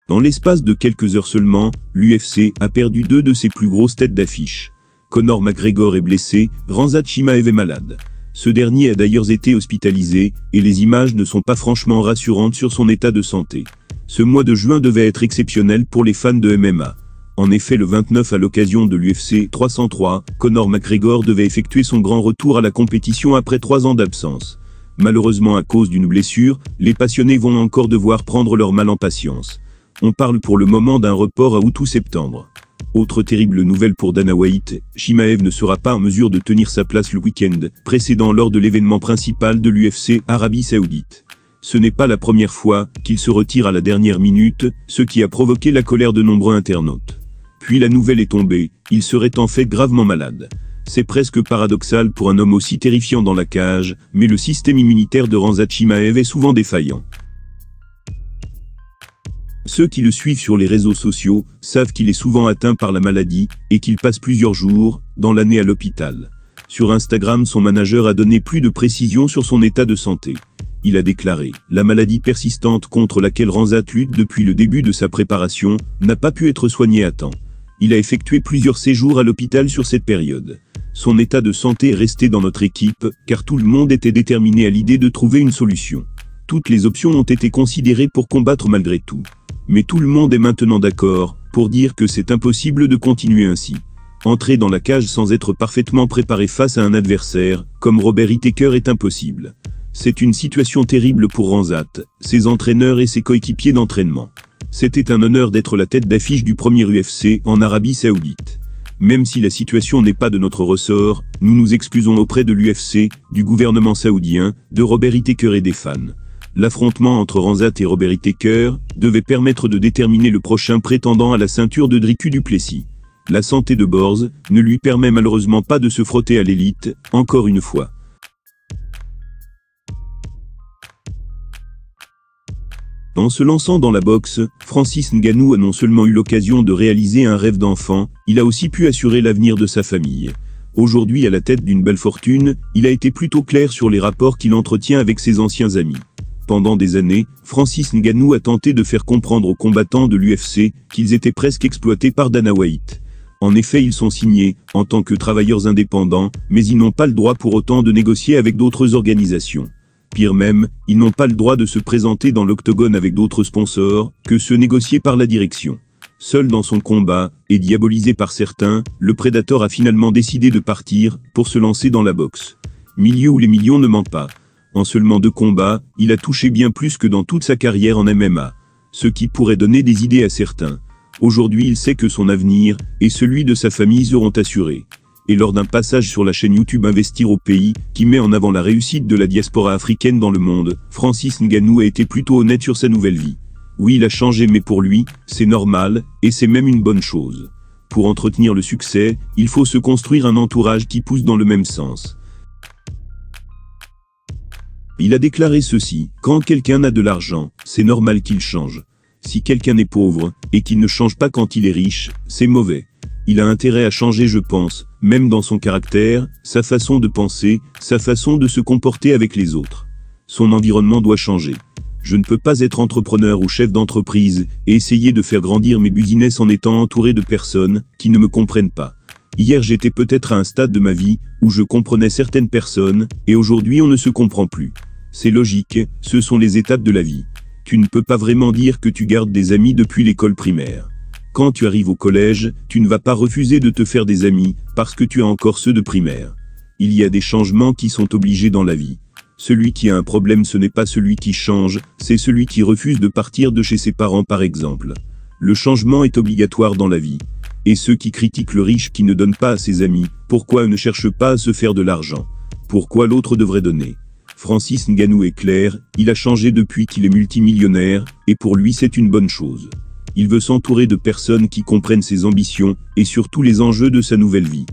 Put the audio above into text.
Dans l'espace de quelques heures seulement, l'UFC a perdu 2 de ses plus grosses têtes d'affiche. Conor McGregor est blessé, Khamzat Chimaev est malade. Ce dernier a d'ailleurs été hospitalisé, et les images ne sont pas franchement rassurantes sur son état de santé. Ce mois de juin devait être exceptionnel pour les fans de MMA. En effet, le 29 à l'occasion de l'UFC 303, Conor McGregor devait effectuer son grand retour à la compétition après 3 ans d'absence. Malheureusement, à cause d'une blessure, les passionnés vont encore devoir prendre leur mal en patience. On parle pour le moment d'un report à août ou septembre. Autre terrible nouvelle pour Dana White, Chimaev ne sera pas en mesure de tenir sa place le week-end précédent lors de l'événement principal de l'UFC Arabie Saoudite. Ce n'est pas la première fois qu'il se retire à la dernière minute, ce qui a provoqué la colère de nombreux internautes. Puis la nouvelle est tombée, il serait en fait gravement malade. C'est presque paradoxal pour un homme aussi terrifiant dans la cage, mais le système immunitaire de Khamzat Chimaev est souvent défaillant. Ceux qui le suivent sur les réseaux sociaux savent qu'il est souvent atteint par la maladie et qu'il passe plusieurs jours dans l'année à l'hôpital. Sur Instagram, son manager a donné plus de précisions sur son état de santé. Il a déclaré « La maladie persistante contre laquelle Khamzat lutte depuis le début de sa préparation n'a pas pu être soignée à temps. Il a effectué plusieurs séjours à l'hôpital sur cette période. Son état de santé est resté dans notre équipe, car tout le monde était déterminé à l'idée de trouver une solution. Toutes les options ont été considérées pour combattre malgré tout. Mais tout le monde est maintenant d'accord pour dire que c'est impossible de continuer ainsi. Entrer dans la cage sans être parfaitement préparé face à un adversaire, comme Robert Whittaker, est impossible. C'est une situation terrible pour Khamzat, ses entraîneurs et ses coéquipiers d'entraînement. C'était un honneur d'être la tête d'affiche du premier UFC en Arabie Saoudite. Même si la situation n'est pas de notre ressort, nous nous excusons auprès de l'UFC, du gouvernement saoudien, de Robert Whittaker et des fans. L'affrontement entre Khamzat et Robert Whittaker devait permettre de déterminer le prochain prétendant à la ceinture de Dricus du Plessis. La santé de Borz ne lui permet malheureusement pas de se frotter à l'élite, encore une fois. En se lançant dans la boxe, Francis Ngannou a non seulement eu l'occasion de réaliser un rêve d'enfant, il a aussi pu assurer l'avenir de sa famille. Aujourd'hui à la tête d'une belle fortune, il a été plutôt clair sur les rapports qu'il entretient avec ses anciens amis. Pendant des années, Francis Ngannou a tenté de faire comprendre aux combattants de l'UFC qu'ils étaient presque exploités par Dana White. En effet, ils sont signés en tant que travailleurs indépendants, mais ils n'ont pas le droit pour autant de négocier avec d'autres organisations. Pire même, ils n'ont pas le droit de se présenter dans l'octogone avec d'autres sponsors que ceux négociés par la direction. Seul dans son combat, et diabolisé par certains, le Predator a finalement décidé de partir pour se lancer dans la boxe. Milieu où les millions ne mentent pas. En seulement 2 combats, il a touché bien plus que dans toute sa carrière en MMA. Ce qui pourrait donner des idées à certains. Aujourd'hui, il sait que son avenir et celui de sa famille seront assurés. Et lors d'un passage sur la chaîne YouTube Investir au pays, qui met en avant la réussite de la diaspora africaine dans le monde, Francis Ngannou a été plutôt honnête sur sa nouvelle vie. Oui, il a changé, mais pour lui, c'est normal, et c'est même une bonne chose. Pour entretenir le succès, il faut se construire un entourage qui pousse dans le même sens. Il a déclaré ceci: quand quelqu'un a de l'argent, c'est normal qu'il change. Si quelqu'un est pauvre, et qu'il ne change pas quand il est riche, c'est mauvais. Il a intérêt à changer, je pense, même dans son caractère, sa façon de penser, sa façon de se comporter avec les autres. Son environnement doit changer. Je ne peux pas être entrepreneur ou chef d'entreprise et essayer de faire grandir mes business en étant entouré de personnes qui ne me comprennent pas. Hier, j'étais peut-être à un stade de ma vie où je comprenais certaines personnes, et aujourd'hui on ne se comprend plus. C'est logique, ce sont les étapes de la vie. Tu ne peux pas vraiment dire que tu gardes des amis depuis l'école primaire. Quand tu arrives au collège, tu ne vas pas refuser de te faire des amis, parce que tu as encore ceux de primaire. Il y a des changements qui sont obligés dans la vie. Celui qui a un problème, ce n'est pas celui qui change, c'est celui qui refuse de partir de chez ses parents par exemple. Le changement est obligatoire dans la vie. Et ceux qui critiquent le riche qui ne donne pas à ses amis, pourquoi ne cherchent pas à se faire de l'argent? Pourquoi l'autre devrait donner? Francis Ngannou est clair, il a changé depuis qu'il est multimillionnaire, et pour lui c'est une bonne chose. Il veut s'entourer de personnes qui comprennent ses ambitions, et surtout les enjeux de sa nouvelle vie.